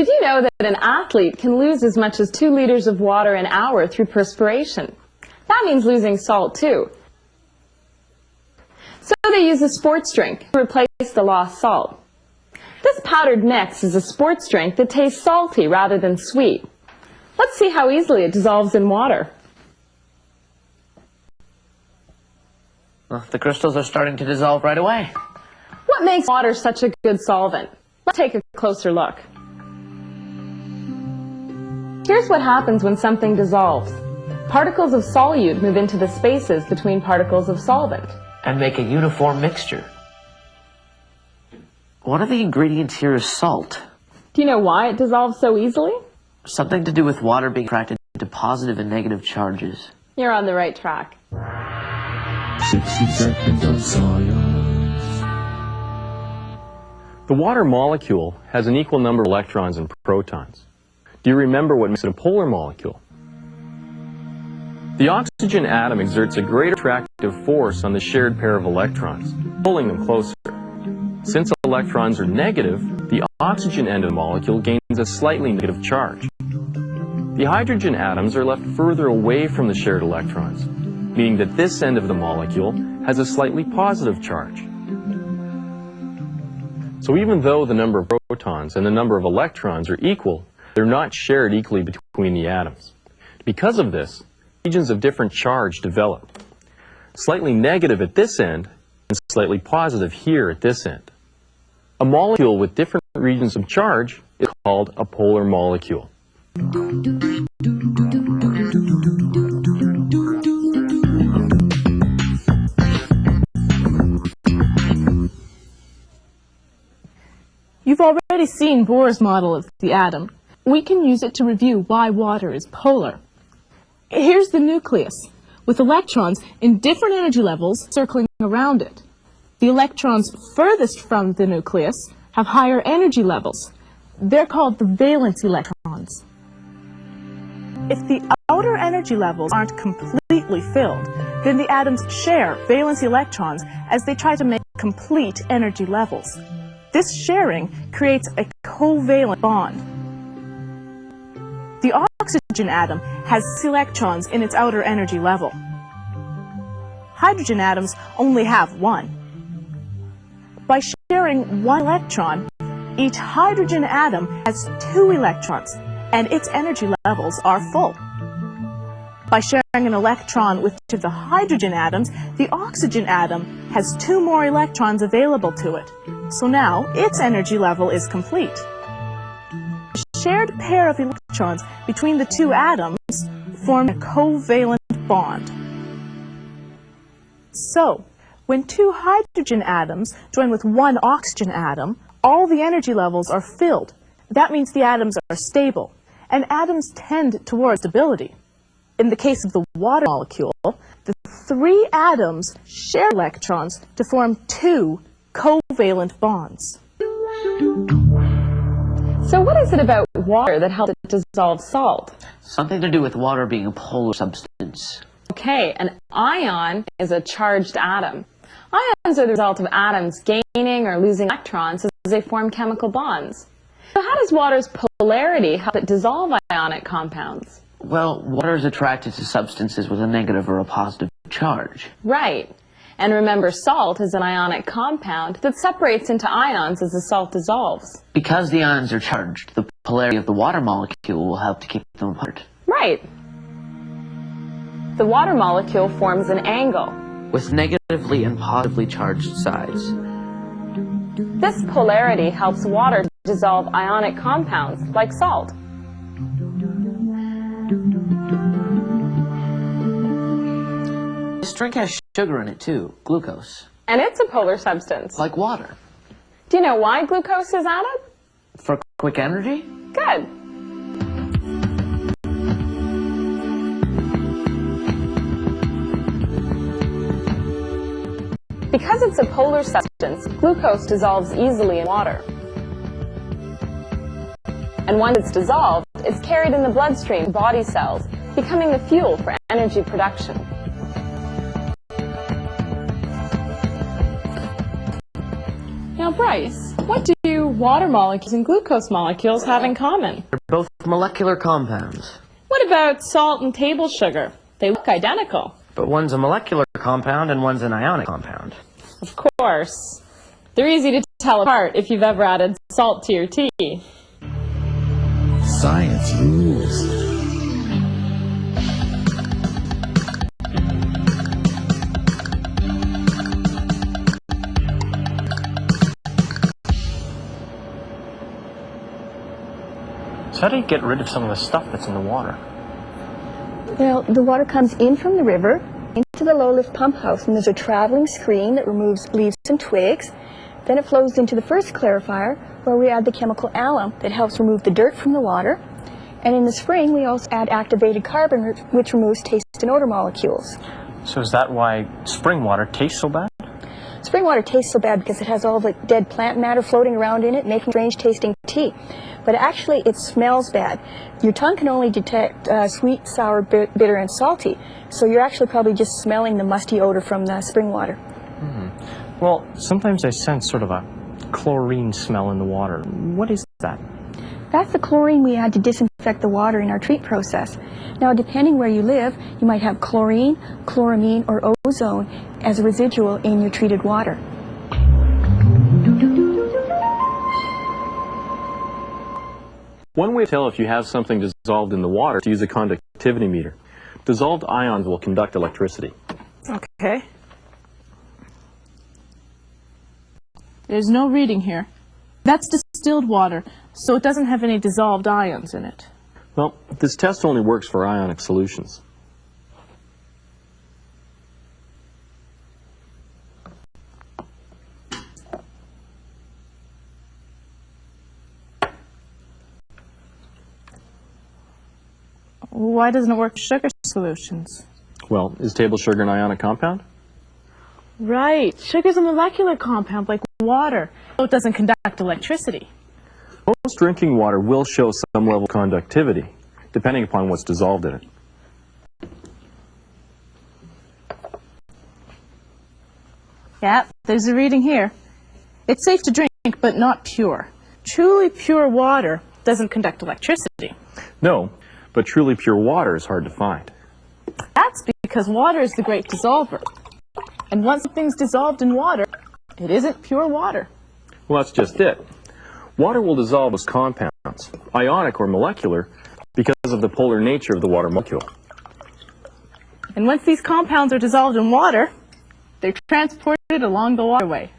Did you know that an athlete can lose as much as 2 liters of water an hour through perspiration? That means losing salt too. So they use a sports drink to replace the lost salt. This powdered mix is a sports drink that tastes salty rather than sweet. Let's see how easily it dissolves in water. Well, the crystals are starting to dissolve right away. What makes water such a good solvent? Let's take a closer look. Here's what happens when something dissolves. Particles of solute move into the spaces between particles of solvent And make a uniform mixture. One of the ingredients here is salt. Do you know why it dissolves so easily? Something to do with water being attracted to positive and negative charges. You're on the right track. 60 seconds of science. The water molecule has an equal number of electrons and protons. Do you remember what makes it a polar molecule? The oxygen atom exerts a greater attractive force on the shared pair of electrons, pulling them closer. Since electrons are negative, the oxygen end of the molecule gains a slightly negative charge. The hydrogen atoms are left further away from the shared electrons, meaning that this end of the molecule has a slightly positive charge. So even though the number of protons and the number of electrons are equal, they're not shared equally between the atoms. Because of this, regions of different charge develop. Slightly negative at this end and slightly positive here at this end. A molecule with different regions of charge is called a polar molecule. You've already seen Bohr's model of the atom. We can use it to review why water is polar. Here's the nucleus, with electrons in different energy levels circling around it. The electrons furthest from the nucleus have higher energy levels. They're called the valence electrons. If the outer energy levels aren't completely filled, then the atoms share valence electrons as they try to make complete energy levels. This sharing creates a covalent bond. The oxygen atom has 6 electrons in its outer energy level. Hydrogen atoms only have 1. By sharing 1 electron, each hydrogen atom has 2 electrons, and its energy levels are full. By sharing an electron with each of the hydrogen atoms, the oxygen atom has 2 more electrons available to it. So now, its energy level is complete. The shared pair of electrons between the 2 atoms form a covalent bond. So, when 2 hydrogen atoms join with 1 oxygen atom, all the energy levels are filled. That means the atoms are stable, and atoms tend towards stability. In the case of the water molecule, the 3 atoms share electrons to form 2 covalent bonds. So what is it about water that helps it dissolve salt? Something to do with water being a polar substance. Okay, an ion is a charged atom. Ions are the result of atoms gaining or losing electrons as they form chemical bonds. So how does water's polarity help it dissolve ionic compounds? Well, water is attracted to substances with a negative or a positive charge. Right. And remember, salt is an ionic compound that separates into ions as the salt dissolves. Because the ions are charged, the polarity of the water molecule will help to keep them apart. Right. The water molecule forms an angle with negatively and positively charged sides. This polarity helps water dissolve ionic compounds like salt. This drink has sugar in it too, glucose. And it's a polar substance. Like water. Do you know why glucose is added? For quick energy? Good. Because it's a polar substance, glucose dissolves easily in water. And once it's dissolved, it's carried in the bloodstream to body cells, becoming the fuel for energy production. Now, Bryce, what do water molecules and glucose molecules have in common? They're both molecular compounds. What about salt and table sugar? They look identical. But one's a molecular compound and one's an ionic compound. Of course. They're easy to tell apart if you've ever added salt to your tea. Science rules. So how do you get rid of some of the stuff that's in the water? Well, the water comes in from the river into the low-lift pump house, and there's a traveling screen that removes leaves and twigs. Then it flows into the first clarifier, where we add the chemical alum that helps remove the dirt from the water. And in the spring, we also add activated carbon, which removes taste and odor molecules. So is that why spring water tastes so bad? Spring water tastes so bad because it has all the dead plant matter floating around in it, making strange-tasting tea. But actually, it smells bad. Your tongue can only detect sweet, sour, bitter, and salty. So you're actually probably just smelling the musty odor from the spring water. Well, sometimes I sense sort of a chlorine smell in the water. What is that? That's the chlorine we add to disinfect the water in our treat process. Now, depending where you live, you might have chlorine, chloramine, or ozone as a residual in your treated water. One way to tell if you have something dissolved in the water is to use a conductivity meter. Dissolved ions will conduct electricity. Okay. There's no reading here. That's distilled water, so it doesn't have any dissolved ions in it. Well, this test only works for ionic solutions. Why doesn't it work with sugar solutions? Well, is table sugar an ionic compound? Right. Sugar's a molecular compound like water, so it doesn't conduct electricity. Most drinking water will show some level of conductivity, depending upon what's dissolved in it. Yeah, there's a reading here. It's safe to drink, but not pure. Truly pure water doesn't conduct electricity. No, but truly pure water is hard to find. That's because water is the great dissolver. And once something's dissolved in water, it isn't pure water. Well, that's just it. Water will dissolve as compounds, ionic or molecular, because of the polar nature of the water molecule. And once these compounds are dissolved in water, they're transported along the waterway.